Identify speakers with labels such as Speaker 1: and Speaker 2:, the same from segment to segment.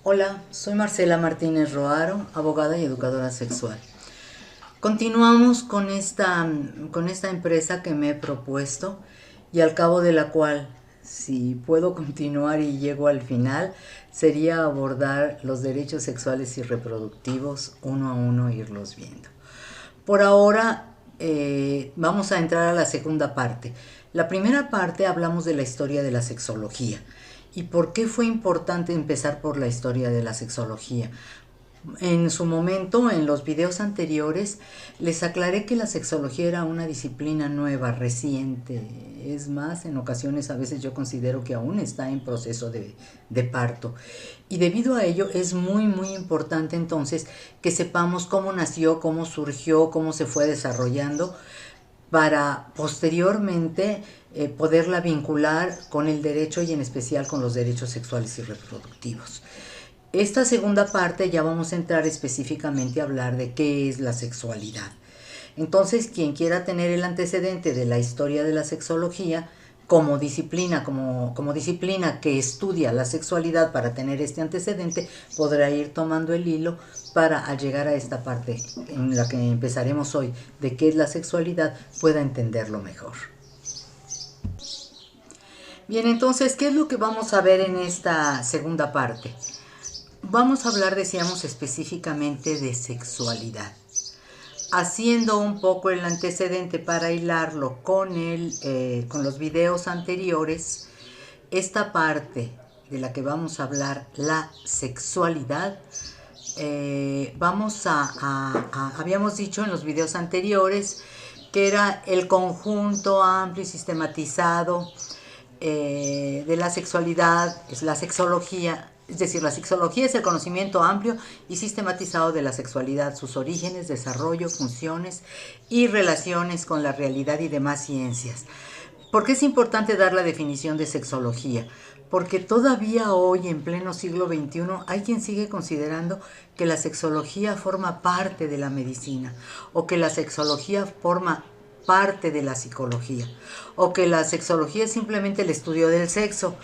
Speaker 1: Hola, soy Marcela Martínez Roaro, abogada y educadora sexual. Continuamos con esta empresa que me he propuesto y al cabo de la cual, si puedo continuar y llego al final, sería abordar los derechos sexuales y reproductivos uno a uno, irlos viendo. Por ahora vamos a entrar a la segunda parte. La primera parte hablamos de la historia de la sexología. ¿Y por qué fue importante empezar por la historia de la sexología? En su momento, en los videos anteriores, les aclaré que la sexología era una disciplina nueva, reciente. Es más, en ocasiones a veces yo considero que aún está en proceso de parto. Y debido a ello es muy importante entonces que sepamos cómo nació, cómo surgió, cómo se fue desarrollando para posteriormente poderla vincular con el derecho y en especial con los derechos sexuales y reproductivos. Esta segunda parte ya vamos a entrar específicamente a hablar de qué es la sexualidad. Entonces, quien quiera tener el antecedente de la historia de la sexología como disciplina, como disciplina que estudia la sexualidad para tener este antecedente, podrá ir tomando el hilo para al llegar a esta parte en la que empezaremos hoy de qué es la sexualidad, pueda entenderlo mejor. Bien, entonces, ¿qué es lo que vamos a ver en esta segunda parte? Vamos a hablar, decíamos, específicamente de sexualidad, haciendo un poco el antecedente para hilarlo con los videos anteriores. Esta parte de la que vamos a hablar, la sexualidad, habíamos dicho en los videos anteriores que era el conjunto amplio y sistematizado de la sexualidad, es la sexología. Es decir, la sexología es el conocimiento amplio y sistematizado de la sexualidad, sus orígenes, desarrollo, funciones y relaciones con la realidad y demás ciencias. ¿Por qué es importante dar la definición de sexología? Porque todavía hoy, en pleno siglo XXI, hay quien sigue considerando que la sexología forma parte de la medicina o que la sexología forma parte de la psicología o que la sexología es simplemente el estudio del sexo.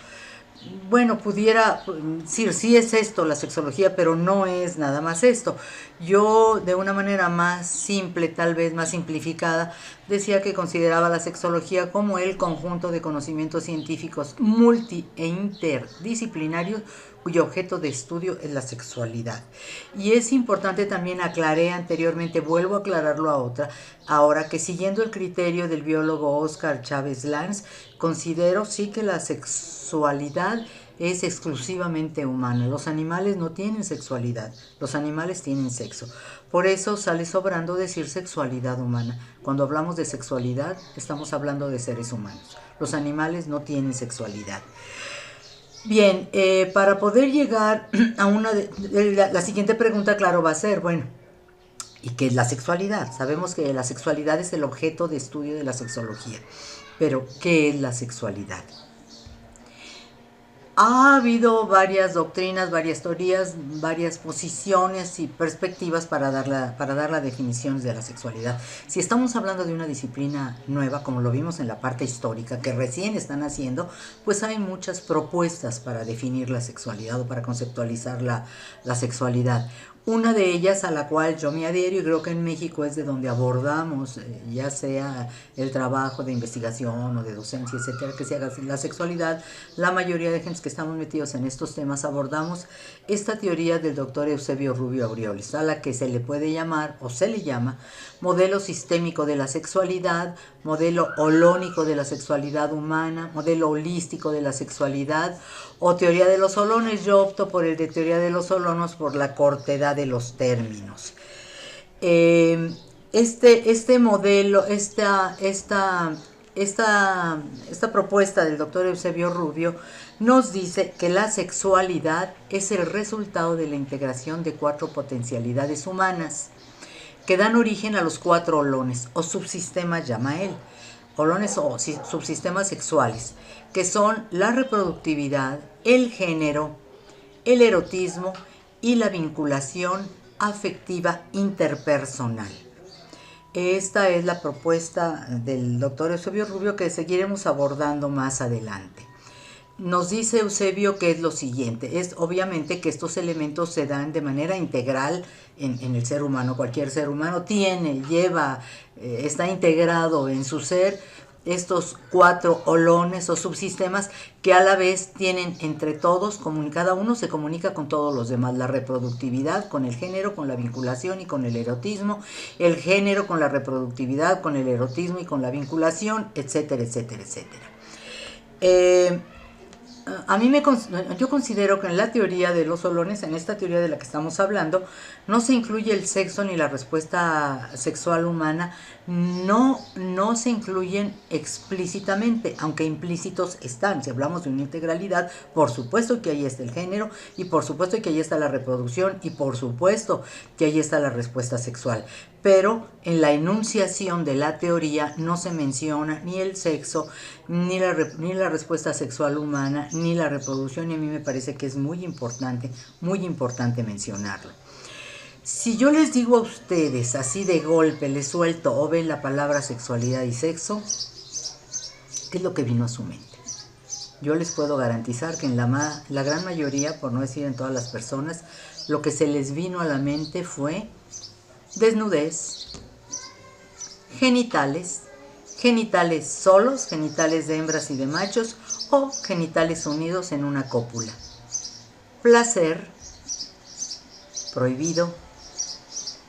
Speaker 1: Bueno, pudiera decir, sí es esto la sexología, pero no es nada más esto. Yo, de una manera más simple, tal vez más simplificada, decía que consideraba la sexología como el conjunto de conocimientos científicos multi e interdisciplinarios cuyo objeto de estudio es la sexualidad. Y es importante también, aclaré anteriormente, vuelvo a aclararlo ahora que siguiendo el criterio del biólogo Oscar Chávez Lanz, considero sí que la sexualidad es exclusivamente humana. Los animales no tienen sexualidad, los animales tienen sexo. Por eso sale sobrando decir sexualidad humana. Cuando hablamos de sexualidad, estamos hablando de seres humanos. Los animales no tienen sexualidad. Bien, para poder llegar a la siguiente pregunta, claro, va a ser, bueno, ¿y qué es la sexualidad? Sabemos que la sexualidad es el objeto de estudio de la sexología, pero ¿qué es la sexualidad? Ha habido varias doctrinas, varias teorías, varias posiciones y perspectivas para dar la definición de la sexualidad. Si estamos hablando de una disciplina nueva, como lo vimos en la parte histórica, que recién están haciendo, pues hay muchas propuestas para definir la sexualidad o para conceptualizar la sexualidad. Una de ellas a la cual yo me adhiero y creo que en México es de donde abordamos, ya sea el trabajo de investigación o de docencia, etcétera, que se haga la sexualidad, la mayoría de gente que estamos metidos en estos temas abordamos esta teoría del doctor Eusebio Rubio Aureoles, a la que se le puede llamar o se le llama modelo sistémico de la sexualidad, modelo holónico de la sexualidad humana, modelo holístico de la sexualidad o teoría de los holones. Yo opto por el de teoría de los holonos por la cortedad de los términos. Este modelo, esta propuesta del doctor Eusebio Rubio nos dice que la sexualidad es el resultado de la integración de 4 potencialidades humanas que dan origen a los 4 holones o subsistemas, llama él, holones o subsistemas sexuales, que son la reproductividad, el género, el erotismo y la vinculación afectiva interpersonal. Esta es la propuesta del doctor Eusebio Rubio que seguiremos abordando más adelante. nos dice Eusebio que es lo siguiente, es obviamente que estos elementos se dan de manera integral en el ser humano. Cualquier ser humano está integrado en su ser estos 4 holones o subsistemas que a la vez tienen entre todos, cada uno se comunica con todos los demás: la reproductividad con el género, con la vinculación y con el erotismo, el género con la reproductividad, con el erotismo y con la vinculación, etcétera, etcétera, etcétera. Yo considero que en la teoría de los holones, en esta teoría de la que estamos hablando, no se incluye el sexo ni la respuesta sexual humana, no se incluyen explícitamente, aunque implícitos están. Si hablamos de una integralidad, por supuesto que ahí está el género, y por supuesto que ahí está la reproducción, y por supuesto que ahí está la respuesta sexual. Pero en la enunciación de la teoría no se menciona ni el sexo, ni la respuesta sexual humana, ni la reproducción, y a mí me parece que es muy importante mencionarlo. Si yo les digo a ustedes así de golpe, les suelto o ven la palabra sexualidad y sexo, ¿qué es lo que vino a su mente? Yo les puedo garantizar que en la gran mayoría, por no decir en todas las personas, lo que se les vino a la mente fue desnudez, genitales solos, genitales de hembras y de machos, o genitales unidos en una cópula. Placer, prohibido,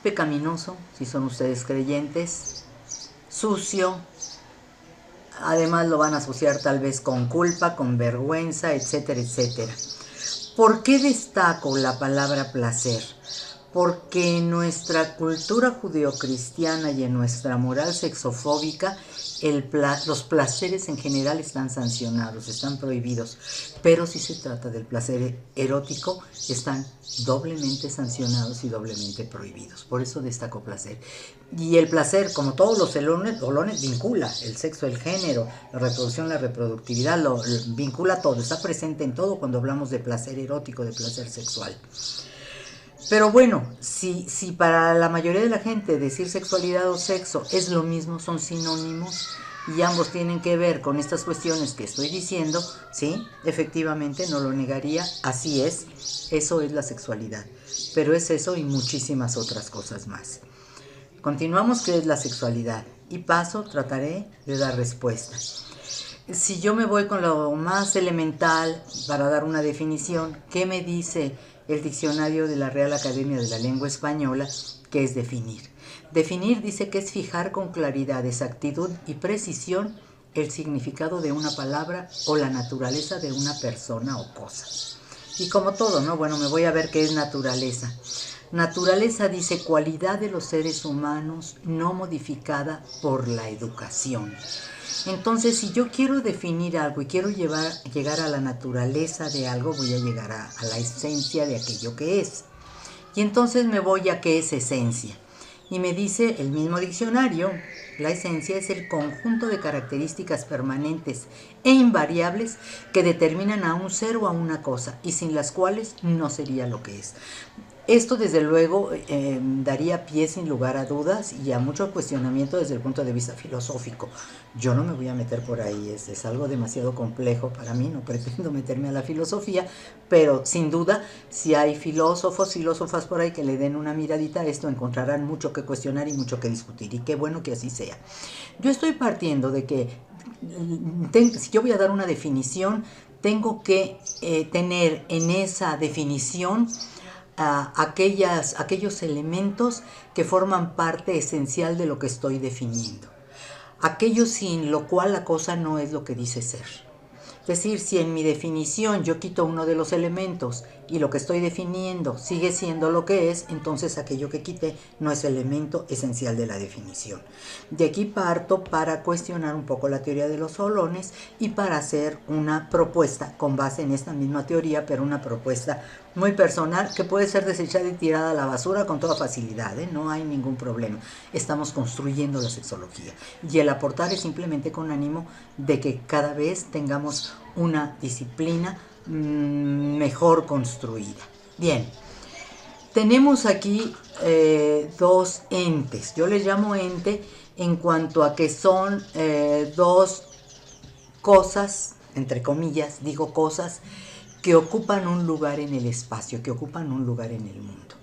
Speaker 1: pecaminoso, si son ustedes creyentes, sucio, además lo van a asociar tal vez con culpa, con vergüenza, etcétera, etcétera. ¿Por qué destaco la palabra placer? Porque en nuestra cultura judeocristiana y en nuestra moral sexofóbica, los placeres en general están sancionados, están prohibidos, pero si se trata del placer erótico, están doblemente sancionados y doblemente prohibidos. Por eso destaco placer. Y el placer, como todos los holones, vincula el sexo, el género, la reproducción, la reproductividad, vincula todo, está presente en todo cuando hablamos de placer erótico, de placer sexual. Pero bueno, si para la mayoría de la gente decir sexualidad o sexo es lo mismo, son sinónimos y ambos tienen que ver con estas cuestiones que estoy diciendo, sí, efectivamente no lo negaría, así es, eso es la sexualidad, pero es eso y muchísimas otras cosas más. Continuamos, ¿qué es la sexualidad? Y trataré de dar respuesta. Si yo me voy con lo más elemental para dar una definición, ¿qué me dice el diccionario de la Real Academia de la Lengua Española? ¿Qué es definir? Definir dice que es fijar con claridad, exactitud y precisión el significado de una palabra o la naturaleza de una persona o cosa. Y como todo, ¿no? Bueno, me voy a ver qué es naturaleza. Naturaleza dice cualidad de los seres humanos no modificada por la educación. Entonces, si yo quiero definir algo y quiero llegar a la naturaleza de algo, voy a llegar a la esencia de aquello que es. Y entonces me voy a qué es esencia. Y me dice el mismo diccionario, la esencia es el conjunto de características permanentes e invariables que determinan a un ser o a una cosa, y sin las cuales no sería lo que es. Esto desde luego daría pie sin lugar a dudas y a mucho cuestionamiento desde el punto de vista filosófico. Yo no me voy a meter por ahí, es algo demasiado complejo para mí, no pretendo meterme a la filosofía, pero sin duda si hay filósofas por ahí que le den una miradita a esto, encontrarán mucho que cuestionar y mucho que discutir, y qué bueno que así sea. Yo estoy partiendo de que si yo voy a dar una definición, tengo que tener en esa definición aquellos elementos que forman parte esencial de lo que estoy definiendo. Aquello sin lo cual la cosa no es lo que dice ser. Es decir, si en mi definición yo quito uno de los elementos y lo que estoy definiendo sigue siendo lo que es, entonces aquello que quité no es elemento esencial de la definición. De aquí parto para cuestionar un poco la teoría de los holones y para hacer una propuesta con base en esta misma teoría, pero una propuesta muy personal que puede ser desechada y tirada a la basura con toda facilidad, no hay ningún problema. Estamos construyendo la sexología y el aportar es simplemente con ánimo de que cada vez tengamos una disciplina mejor construida. Bien, tenemos aquí dos entes. Yo les llamo ente en cuanto a que son dos cosas entre comillas, digo cosas que ocupan un lugar en el espacio, que ocupan un lugar en el mundo.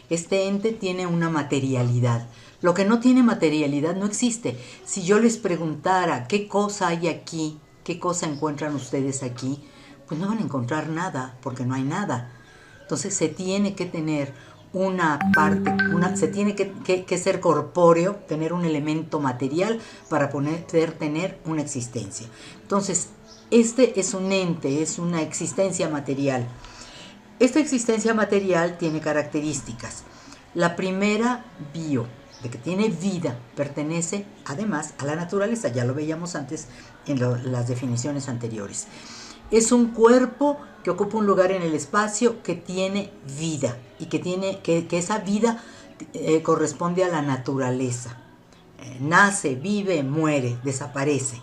Speaker 1: Este ente tiene una materialidad. Lo que no tiene materialidad no existe. Si yo les preguntara qué cosa hay aquí, qué cosa encuentran ustedes aquí, pues no van a encontrar nada, porque no hay nada. Entonces se tiene que tener una parte, se tiene que ser corpóreo, tener un elemento material para poder tener una existencia. Entonces, este es un ente, es una existencia material. Esta existencia material tiene características. La primera, bio, de que tiene vida, pertenece además a la naturaleza, ya lo veíamos antes en las definiciones anteriores. Es un cuerpo que ocupa un lugar en el espacio, que tiene vida y que esa vida corresponde a la naturaleza. Nace, vive, muere, desaparece.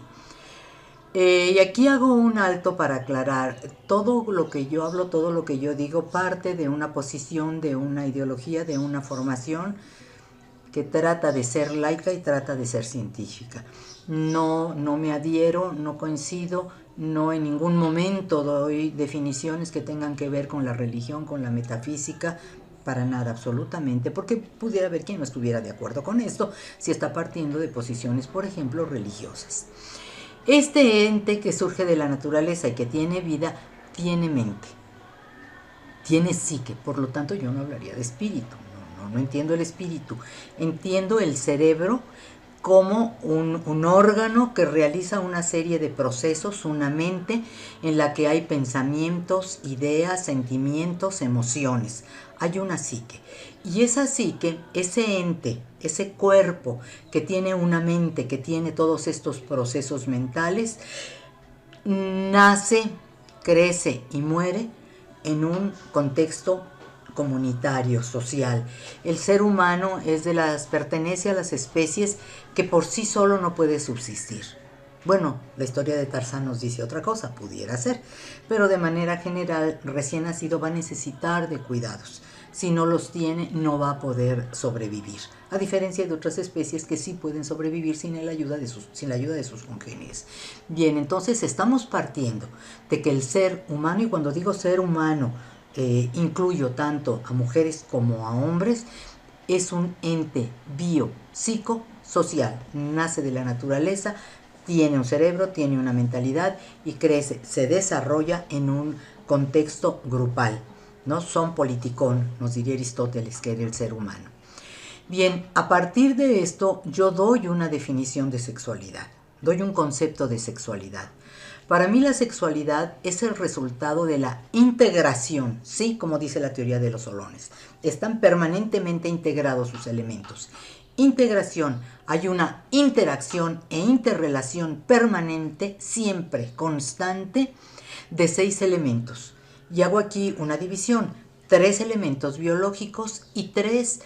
Speaker 1: Y aquí hago un alto para aclarar, todo lo que yo hablo, todo lo que yo digo parte de una posición, de una ideología, de una formación que trata de ser laica y trata de ser científica. No me adhiero, no coincido, no en ningún momento doy definiciones que tengan que ver con la religión, con la metafísica, para nada, absolutamente, porque pudiera haber quien no estuviera de acuerdo con esto si está partiendo de posiciones, por ejemplo, religiosas. Este ente que surge de la naturaleza y que tiene vida, tiene mente, tiene psique, por lo tanto yo no hablaría de espíritu, no entiendo el espíritu, entiendo el cerebro como un órgano que realiza una serie de procesos, una mente en la que hay pensamientos, ideas, sentimientos, emociones. Hay una psique. Y esa psique, ese ente, ese cuerpo que tiene una mente, que tiene todos estos procesos mentales, nace, crece y muere en un contexto comunitario, social. El ser humano pertenece a las especies que por sí solo no puede subsistir. Bueno, la historia de Tarzán nos dice otra cosa, pudiera ser, pero de manera general, recién nacido va a necesitar de cuidados. Si no los tiene, no va a poder sobrevivir, a diferencia de otras especies que sí pueden sobrevivir sin la ayuda de sus congéneres. Bien, entonces estamos partiendo de que el ser humano, y cuando digo ser humano, incluyo tanto a mujeres como a hombres, es un ente biopsicosocial, nace de la naturaleza, tiene un cerebro, tiene una mentalidad y crece, se desarrolla en un contexto grupal, ¿no? Son politicón, nos diría Aristóteles, que era el ser humano. Bien, a partir de esto yo doy una definición de sexualidad, doy un concepto de sexualidad. Para mí la sexualidad es el resultado de la integración, ¿sí? Como dice la teoría de los solones. Están permanentemente integrados sus elementos. Integración, hay una interacción e interrelación permanente, siempre constante, de 6 elementos. Y hago aquí una división, 3 elementos biológicos y 3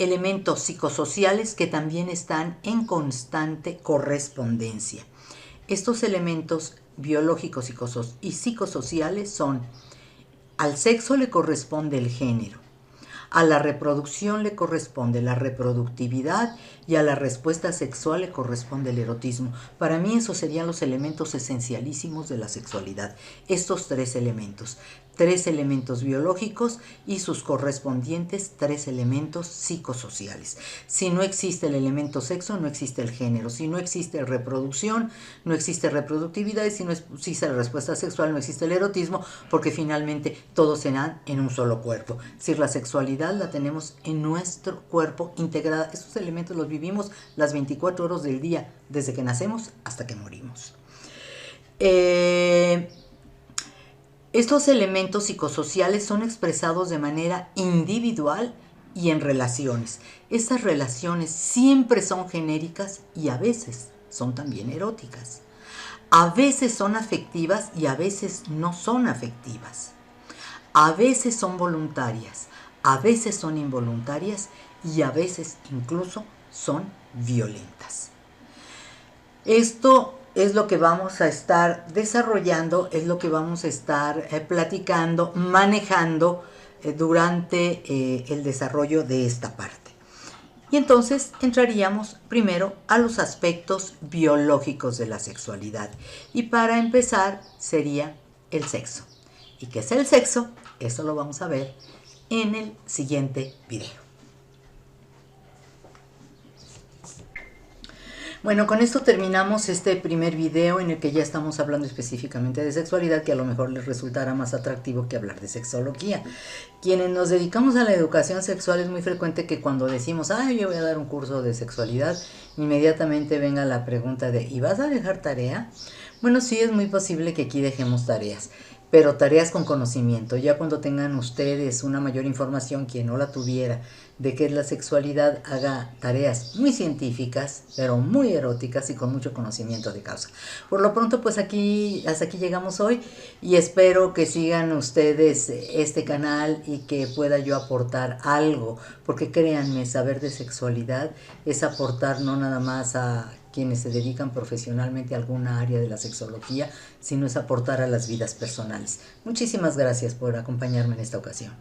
Speaker 1: elementos psicosociales que también están en constante correspondencia. Estos elementos biológicos y psicosociales son: al sexo le corresponde el género, a la reproducción le corresponde la reproductividad y a la respuesta sexual le corresponde el erotismo. Para mí esos serían los elementos esencialísimos de la sexualidad. Estos 3 elementos. 3 elementos biológicos y sus correspondientes 3 elementos psicosociales. Si no existe el elemento sexo, no existe el género. Si no existe reproducción, no existe reproductividad. Y si no existe la respuesta sexual, no existe el erotismo, porque finalmente todos serán en un solo cuerpo. Es decir, la sexualidad la tenemos en nuestro cuerpo integrada. Estos elementos los vivimos las 24 horas del día, desde que nacemos hasta que morimos. Estos elementos psicosociales son expresados de manera individual y en relaciones. Estas relaciones siempre son genéricas y a veces son también eróticas. A veces son afectivas y a veces no son afectivas. A veces son voluntarias, a veces son involuntarias y a veces incluso son violentas. Esto es lo que vamos a estar desarrollando, es lo que vamos a estar platicando, manejando durante el desarrollo de esta parte. Y entonces entraríamos primero a los aspectos biológicos de la sexualidad. Y para empezar sería el sexo. ¿Y qué es el sexo? Eso lo vamos a ver en el siguiente video. Bueno, con esto terminamos este primer video en el que ya estamos hablando específicamente de sexualidad, que a lo mejor les resultará más atractivo que hablar de sexología. Quienes nos dedicamos a la educación sexual es muy frecuente que cuando decimos, yo voy a dar un curso de sexualidad, inmediatamente venga la pregunta de, ¿y vas a dejar tarea? Bueno, sí, es muy posible que aquí dejemos tareas, pero tareas con conocimiento. Ya cuando tengan ustedes una mayor información, quien no la tuviera, de qué es la sexualidad, haga tareas muy científicas, pero muy eróticas y con mucho conocimiento de causa. Por lo pronto, pues hasta aquí llegamos hoy y espero que sigan ustedes este canal y que pueda yo aportar algo, porque créanme, saber de sexualidad es aportar no nada más a quienes se dedican profesionalmente a alguna área de la sexología, sino es aportar a las vidas personales. Muchísimas gracias por acompañarme en esta ocasión.